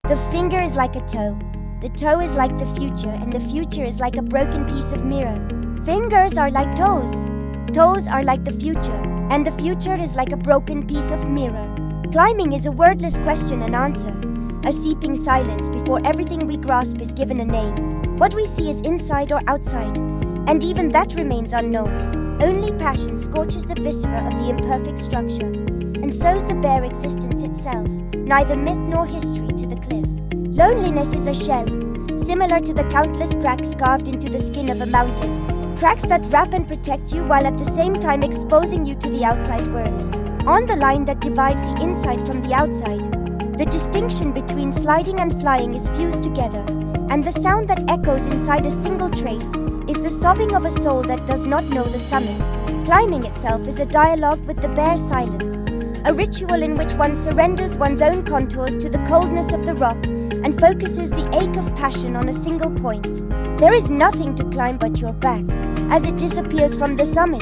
The finger is like a toe, the toe is like the future, and the future is like a broken piece of mirror. Fingers are like toes, toes are like the future, and the future is like a broken piece of mirror. Climbing is a wordless question and answer, a seeping silence before everything we grasp is given a name. What we see is inside or outside, and even that remains unknown. Only passion scorches the viscera of the imperfect structure, and sows the bare existence itself, neither myth nor history, to the cliff. Loneliness is a shell, similar to the countless cracks carved into the skin of a mountain. Cracks that wrap and protect you while at the same time exposing you to the outside world. On the line that divides the inside from the outside, the distinction between sliding and flying is fused together, and the sound that echoes inside a single trace is the sobbing of a soul that does not know the summit. Climbing itself is a dialogue with the bare silence, a ritual in which one surrenders one's own contours to the coldness of the rock and focuses the ache of passion on a single point. There is nothing to climb but your back, as it disappears from the summit,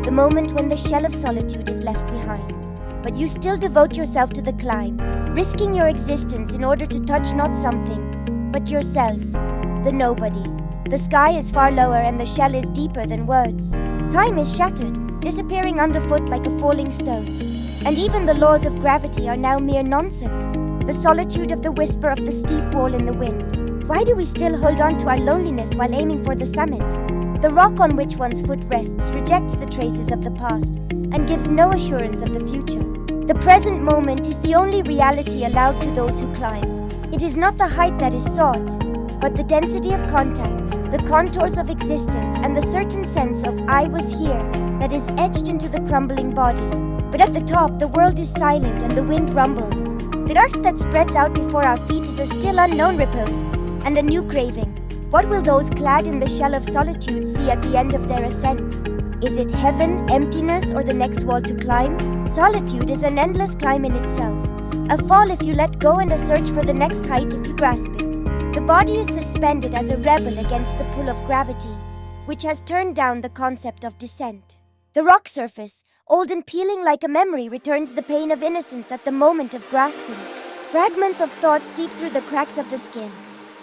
the moment when the shell of solitude is left behind. But you still devote yourself to the climb, risking your existence in order to touch not something, but yourself, the nobody. The sky is far lower and the shell is deeper than words. Time is shattered, disappearing underfoot like a falling stone. And even the laws of gravity are now mere nonsense. The solitude of the whisper of the steep wall in the wind. Why do we still hold on to our loneliness while aiming for the summit? The rock on which one's foot rests rejects the traces of the past and gives no assurance of the future. The present moment is the only reality allowed to those who climb. It is not the height that is sought, but the density of contact, the contours of existence, and the certain sense of I was here that is etched into the crumbling body. But at the top, the world is silent and the wind rumbles. The earth that spreads out before our feet is a still unknown repose and a new craving. What will those clad in the shell of solitude see at the end of their ascent? Is it heaven, emptiness, or the next wall to climb? Solitude is an endless climb in itself, a fall if you let go and a search for the next height if you grasp it. The body is suspended as a rebel against the pull of gravity, which has turned down the concept of descent. The rock surface, old and peeling like a memory, returns the pain of innocence at the moment of grasping. Fragments of thought seep through the cracks of the skin,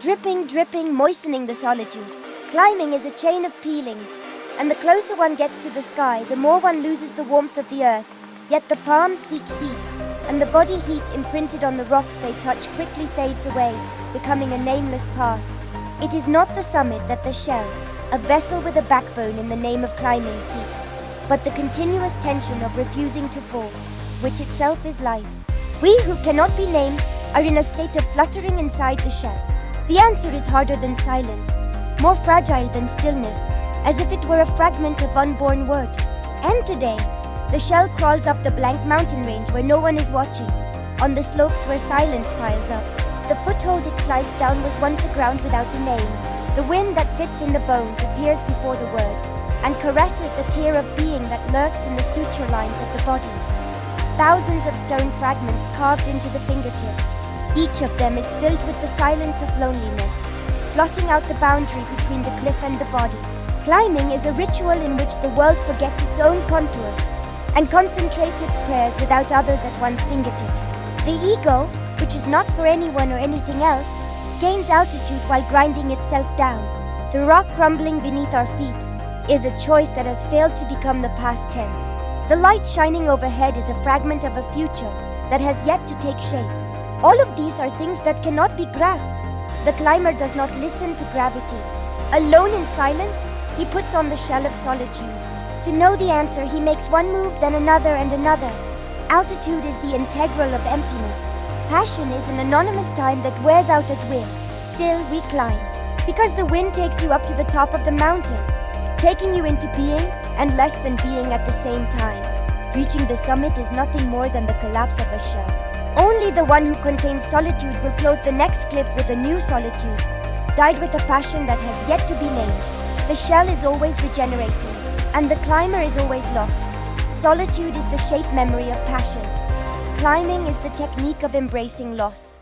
dripping, moistening the solitude. Climbing is a chain of peelings, and the closer one gets to the sky, the more one loses the warmth of the earth. Yet the palms seek heat, and the body heat imprinted on the rocks they touch quickly fades away, becoming a nameless past. It is not the summit that the shell, a vessel with a backbone in the name of climbing, seeks, but the continuous tension of refusing to fall, which itself is life. We who cannot be named are in a state of fluttering inside the shell. The answer is harder than silence, more fragile than stillness, as if it were a fragment of unborn word. And today, the shell crawls up the blank mountain range where no one is watching, on the slopes where silence piles up. The foothold it slides down was once a ground without a name. The wind that fits in the bones appears before the words, and caresses the tear of being that lurks in the suture lines of the body. Thousands of stone fragments carved into the fingertips. Each of them is filled with the silence of loneliness, blotting out the boundary between the cliff and the body. Climbing is a ritual in which the world forgets its own contours and concentrates its prayers without others at one's fingertips. The ego, which is not for anyone or anything else, gains altitude while grinding itself down. The rock crumbling beneath our feet is a choice that has failed to become the past tense. The light shining overhead is a fragment of a future that has yet to take shape. All of these are things that cannot be grasped. The climber does not listen to gravity. Alone in silence, he puts on the shell of solitude. To know the answer, he makes one move, then another and another. Altitude is the integral of emptiness. Passion is an anonymous time that wears out at will. Still, we climb, because the wind takes you up to the top of the mountain, taking you into being and less than being at the same time. Reaching the summit is nothing more than the collapse of a shell. Only the one who contains solitude will clothe the next cliff with a new solitude, dyed with a passion that has yet to be named. The shell is always regenerating, and the climber is always lost. Solitude is the shape memory of passion. Climbing is the technique of embracing loss.